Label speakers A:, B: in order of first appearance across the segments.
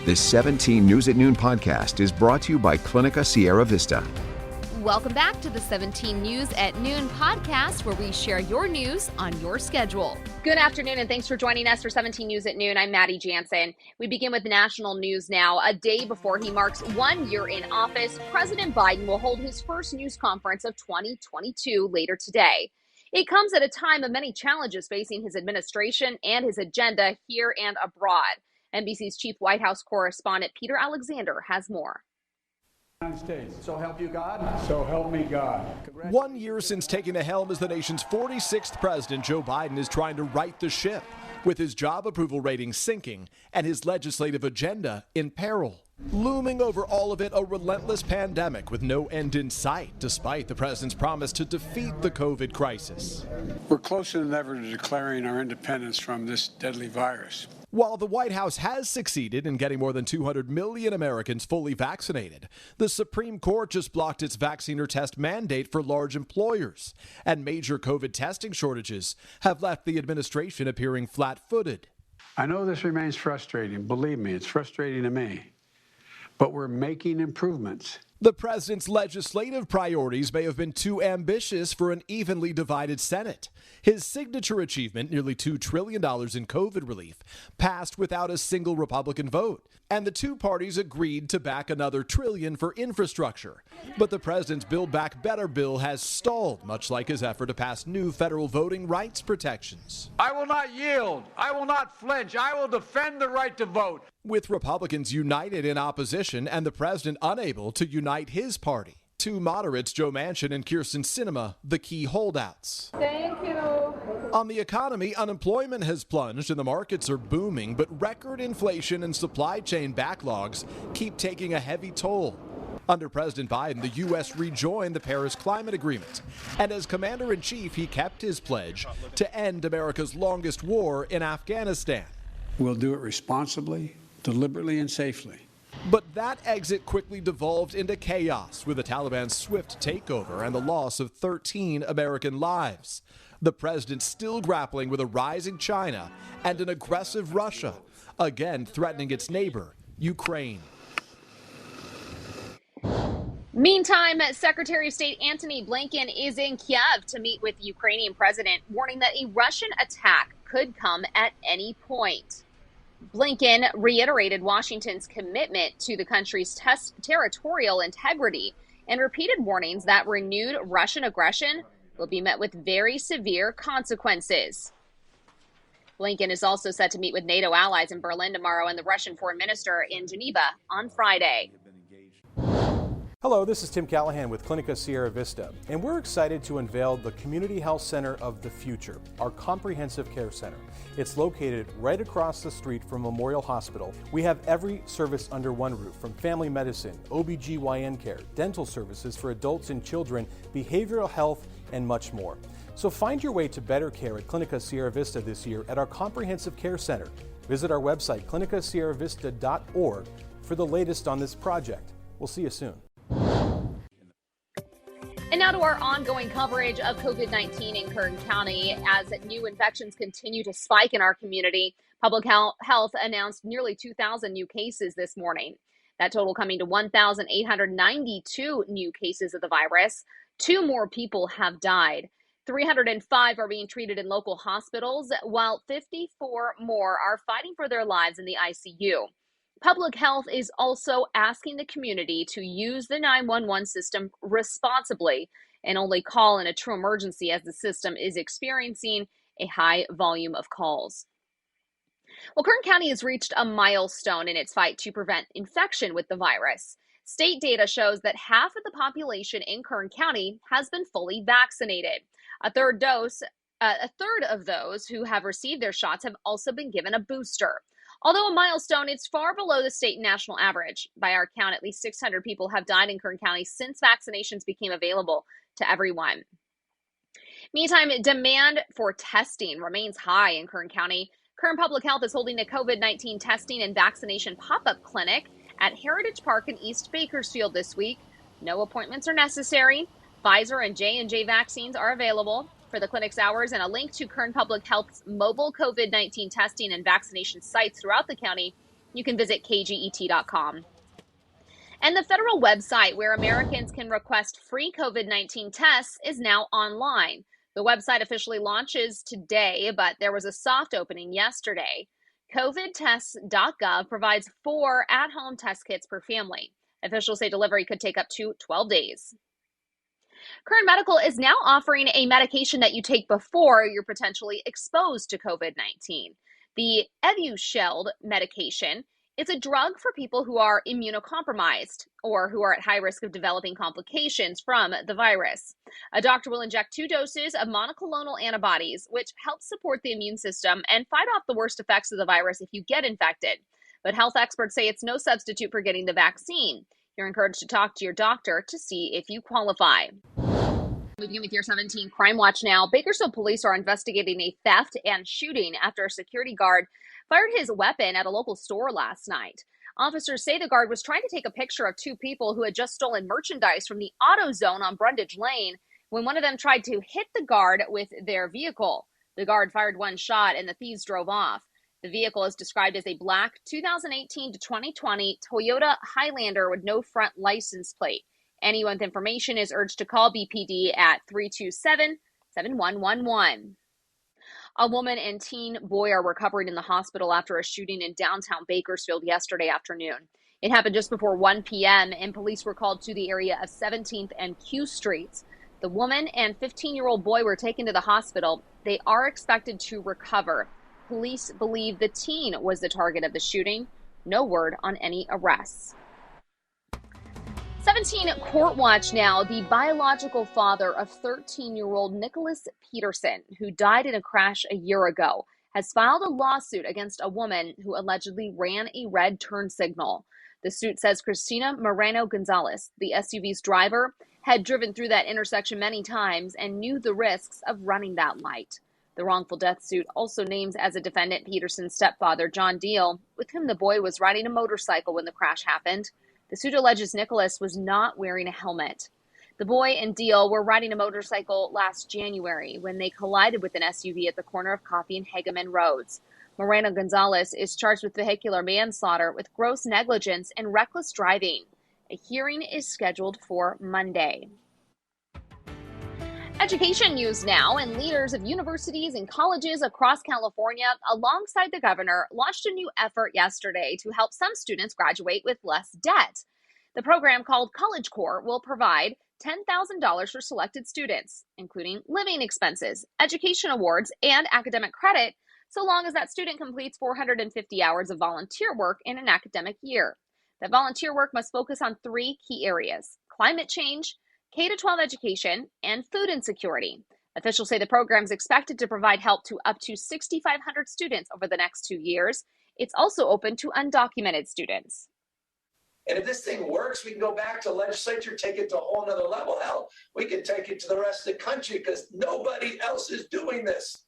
A: This 17 News at Noon podcast is brought to you by Clinica Sierra Vista.
B: Welcome back to the 17 News at Noon podcast, where we share your news on your schedule. Good afternoon, and thanks for joining us for 17 News at Noon. I'm Maddie Jansen. We begin with national news now. A day before he marks 1 year in office, President Biden will hold his first news conference of 2022 later today. It comes at a time of many challenges facing his administration and his agenda here and abroad. NBC's chief White House correspondent Peter Alexander has more.
C: United States. So help you God. So help me God.
D: 1 year since taking the helm as the nation's 46th president, Joe Biden is trying to right the ship, with his job approval rating sinking and his legislative agenda in peril. Looming over all of it, a relentless pandemic with no end in sight, despite the president's promise to defeat the COVID crisis.
C: We're closer than ever to declaring our independence from this deadly virus.
D: While the White House has succeeded in getting more than 200 million Americans fully vaccinated, the Supreme Court just blocked its vaccine or test mandate for large employers, and major COVID testing shortages have left the administration appearing flat-footed.
C: I know this remains frustrating. Believe me, it's frustrating to me. But we're making improvements.
D: The president's legislative priorities may have been too ambitious for an evenly divided Senate. His signature achievement, nearly $2 trillion in COVID relief, passed without a single Republican vote. And the two parties agreed to back another trillion for infrastructure. But the president's Build Back Better bill has stalled, much like his effort to pass new federal voting rights protections.
E: I will not yield. I will not flinch. I will defend the right to vote.
D: With Republicans united in opposition and the president unable to unite his party. Two moderates, Joe Manchin and Kyrsten Sinema, the key holdouts.
F: Thank you.
D: On the economy, unemployment has plunged and the markets are booming, but record inflation and supply chain backlogs keep taking a heavy toll. Under President Biden, the U.S. rejoined the Paris Climate Agreement, and as commander-in-chief, he kept his pledge to end America's longest war in Afghanistan.
C: We'll do it responsibly, deliberately, and safely.
D: But that exit quickly devolved into chaos with the Taliban's swift takeover and the loss of 13 American lives. The president still grappling with a rising China and an aggressive Russia, again threatening its neighbor, Ukraine.
B: Meantime, Secretary of State Antony Blinken is in Kiev to meet with the Ukrainian president, warning that a Russian attack could come at any point. Blinken reiterated Washington's commitment to the country's territorial integrity and repeated warnings that renewed Russian aggression will be met with very severe consequences. Blinken is also set to meet with NATO allies in Berlin tomorrow and the Russian foreign minister in Geneva on Friday.
G: Hello, this is Tim Callahan with Clinica Sierra Vista, and we're excited to unveil the Community Health Center of the Future, our comprehensive care center. It's located right across the street from Memorial Hospital. We have every service under one roof, from family medicine, OBGYN care, dental services for adults and children, behavioral health, and much more. So find your way to better care at Clinica Sierra Vista this year at our comprehensive care center. Visit our website, clinicasierravista.org, for the latest on this project. We'll see you soon.
B: And now to our ongoing coverage of COVID-19 in Kern County. As new infections continue to spike in our community, Public Health announced nearly 2,000 new cases this morning. That total coming to 1,892 new cases of the virus. 2 more people have died. 305 are being treated in local hospitals, while 54 more are fighting for their lives in the ICU. Public Health is also asking the community to use the 911 system responsibly and only call in a true emergency as the system is experiencing a high volume of calls. Well, Kern County has reached a milestone in its fight to prevent infection with the virus. State data shows that half of the population in Kern County has been fully vaccinated. A third of those who have received their shots have also been given a booster. Although a milestone, it's far below the state and national average. By our count, at least 600 people have died in Kern County since vaccinations became available to everyone. Meantime, demand for testing remains high in Kern County. Kern Public Health is holding a COVID-19 testing and vaccination pop-up clinic at Heritage Park in East Bakersfield this week. No appointments are necessary. Pfizer and J&J vaccines are available. For the clinic's hours and a link to Kern Public Health's mobile COVID-19 testing and vaccination sites throughout the county, You can visit kget.com. And the federal website where Americans can request free COVID-19 tests is now online. The website officially launches today, but there was a soft opening yesterday. COVIDtests.gov provides 4 at-home test kits per family. Officials say delivery could take up to 12 days. Kern Medical is now offering a medication that you take before you're potentially exposed to COVID-19. The Evusheld medication is a drug for people who are immunocompromised or who are at high risk of developing complications from the virus. A doctor will inject 2 doses of monoclonal antibodies, which helps support the immune system and fight off the worst effects of the virus if you get infected. But health experts say it's no substitute for getting the vaccine. You're encouraged to talk to your doctor to see if you qualify. Moving with your 17 Crime Watch now. Bakersfield police are investigating a theft and shooting after a security guard fired his weapon at a local store last night. Officers say the guard was trying to take a picture of 2 people who had just stolen merchandise from the AutoZone on Brundage Lane when one of them tried to hit the guard with their vehicle. The guard fired 1 shot and the thieves drove off. The vehicle is described as a black 2018 to 2020 Toyota Highlander with no front license plate. Anyone with information is urged to call BPD at 327-7111. A woman and teen boy are recovering in the hospital after a shooting in downtown Bakersfield yesterday afternoon. It happened just before 1 p.m. and police were called to the area of 17th and Q Streets. The woman and 15-year-old boy were taken to the hospital. They are expected to recover. Police believe the teen was the target of the shooting. No word on any arrests. 17 Court Watch now. The biological father of 13-year-old Nicholas Peterson, who died in a crash a year ago, has filed a lawsuit against a woman who allegedly ran a red turn signal. The suit says Christina Moreno-Gonzalez, the SUV's driver, had driven through that intersection many times and knew the risks of running that light. The wrongful death suit also names as a defendant Peterson's stepfather, John Deal, with whom the boy was riding a motorcycle when the crash happened. The suit alleges Nicholas was not wearing a helmet. The boy and Deal were riding a motorcycle last January when they collided with an SUV at the corner of Coffee and Hageman Roads. Moreno-Gonzalez is charged with vehicular manslaughter with gross negligence and reckless driving. A hearing is scheduled for Monday. Education news now, and leaders of universities and colleges across California, alongside the governor, launched a new effort yesterday to help some students graduate with less debt. The program, called College Corps, will provide $10,000 for selected students, including living expenses, education awards, and academic credit, so long as that student completes 450 hours of volunteer work in an academic year. That volunteer work must focus on 3 key areas: climate change, K-12 education, and food insecurity. Officials say the program is expected to provide help to up to 6,500 students over the next 2 years. It's also open to undocumented students.
F: And if this thing works, we can go back to legislature, take it to a whole nother level. Hell, we can take it to the rest of the country because nobody else is doing this.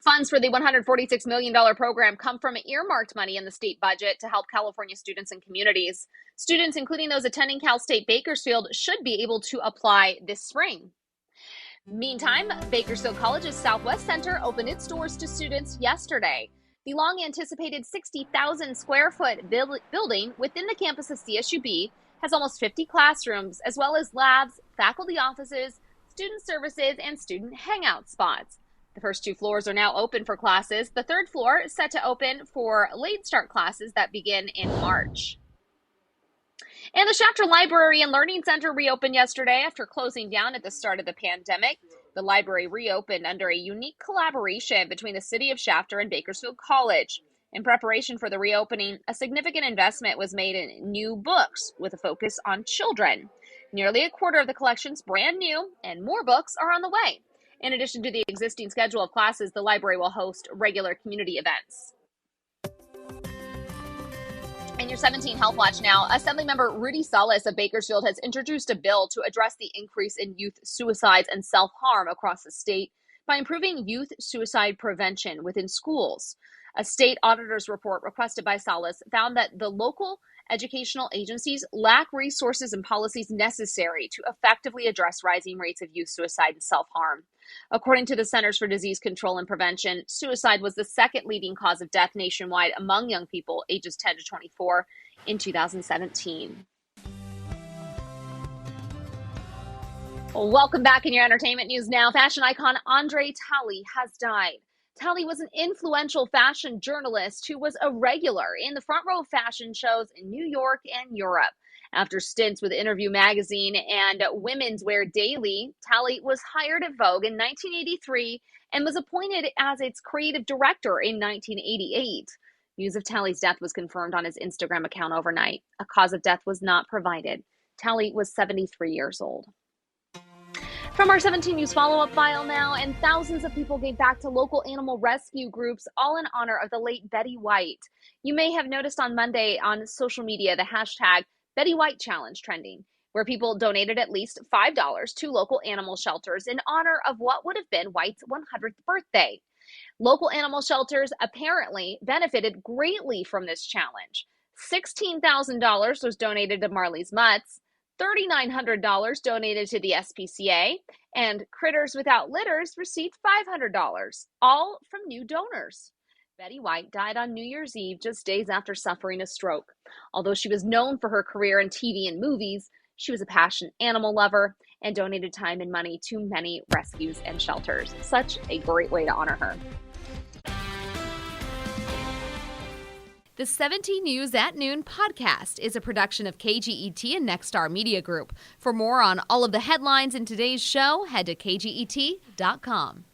B: Funds for the $146 million program come from earmarked money in the state budget to help California students and communities. Students, including those attending Cal State Bakersfield, should be able to apply this spring. Meantime, Bakersfield College's Southwest Center opened its doors to students yesterday. The long-anticipated 60,000 square foot building within the campus of CSUB has almost 50 classrooms, as well as labs, faculty offices, student services, and student hangout spots. The first 2 floors are now open for classes. The 3rd floor is set to open for late start classes that begin in March. And the Shafter Library and Learning Center reopened yesterday after closing down at the start of the pandemic. The library reopened under a unique collaboration between the city of Shafter and Bakersfield College. In preparation for the reopening, a significant investment was made in new books with a focus on children. Nearly a quarter of the collection's brand new, and more books are on the way. In addition to the existing schedule of classes, the library will host regular community events. In your 17 Health Watch now, Assemblymember Rudy Salas of Bakersfield has introduced a bill to address the increase in youth suicides and self-harm across the state by improving youth suicide prevention within schools. A state auditor's report requested by Salas found that the local educational agencies lack resources and policies necessary to effectively address rising rates of youth suicide and self-harm. According to the Centers for Disease Control and Prevention, suicide was the second leading cause of death nationwide among young people ages 10 to 24 in 2017. Welcome back in your entertainment news now. Fashion icon Andre Talley has died. Talley was an influential fashion journalist who was a regular in the front row of fashion shows in New York and Europe. After stints with Interview magazine and Women's Wear Daily, Talley was hired at Vogue in 1983 and was appointed as its creative director in 1988. News of Talley's death was confirmed on his Instagram account overnight. A cause of death was not provided. Talley was 73 years old. From our 17 News follow-up file now, and thousands of people gave back to local animal rescue groups, all in honor of the late Betty White. You may have noticed on Monday on social media the hashtag Betty White Challenge trending, where people donated at least $5 to local animal shelters in honor of what would have been White's 100th birthday. Local animal shelters apparently benefited greatly from this challenge. $16,000 was donated to Marley's Mutts, $3,900 donated to the SPCA, and Critters Without Litters received $500, all from new donors. Betty White died on New Year's Eve, just days after suffering a stroke. Although she was known for her career in TV and movies, she was a passionate animal lover and donated time and money to many rescues and shelters. Such a great way to honor her. The 17 News at Noon podcast is a production of KGET and Nexstar Media Group. For more on all of the headlines in today's show, head to kget.com.